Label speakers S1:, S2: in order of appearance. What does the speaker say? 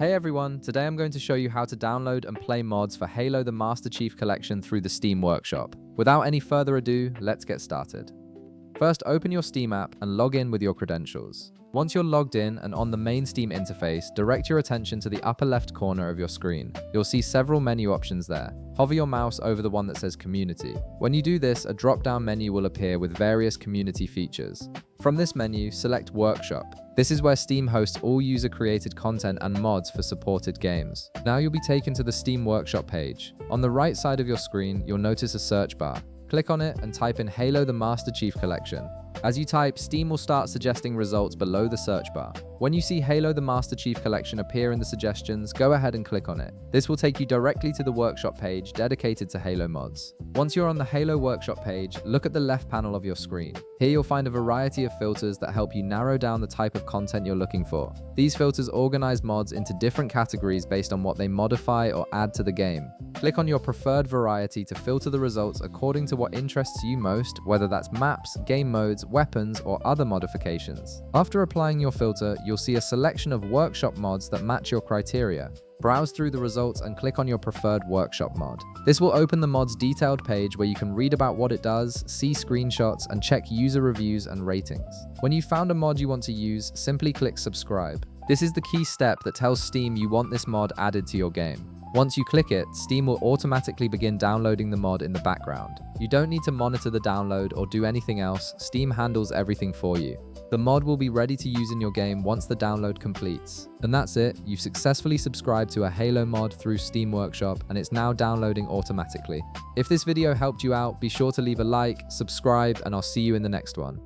S1: Hey everyone, today I'm going to show you how to download and play mods for Halo the Master Chief Collection through the Steam Workshop. Without any further ado, let's get started. First, open your Steam app and log in with your credentials. Once you're logged in and on the main Steam interface, direct your attention to the upper left corner of your screen. You'll see several menu options there. Hover your mouse over the one that says Community. When you do this, a drop-down menu will appear with various community features. From this menu, select Workshop. This is where Steam hosts all user-created content and mods for supported games. Now you'll be taken to the Steam Workshop page. On the right side of your screen, you'll notice a search bar. Click on it and type in Halo the Master Chief Collection. As you type, Steam will start suggesting results below the search bar. When you see Halo the Master Chief Collection appear in the suggestions, go ahead and click on it. This will take you directly to the workshop page dedicated to Halo mods. Once you're on the Halo workshop page, look at the left panel of your screen. Here you'll find a variety of filters that help you narrow down the type of content you're looking for. These filters organize mods into different categories based on what they modify or add to the game. Click on your preferred variety to filter the results according to what interests you most, whether that's maps, game modes, weapons, or other modifications. After applying your filter, you'll see a selection of workshop mods that match your criteria. Browse through the results and click on your preferred workshop mod. This will open the mod's detailed page where you can read about what it does, see screenshots, and check user reviews and ratings. When you've found a mod you want to use, simply click subscribe. This is the key step that tells Steam you want this mod added to your game. Once you click it, Steam will automatically begin downloading the mod in the background. You don't need to monitor the download or do anything else. Steam handles everything for you. The mod will be ready to use in your game once the download completes. And that's it, you've successfully subscribed to a Halo mod through Steam Workshop and it's now downloading automatically. If this video helped you out, be sure to leave a like, subscribe, and I'll see you in the next one.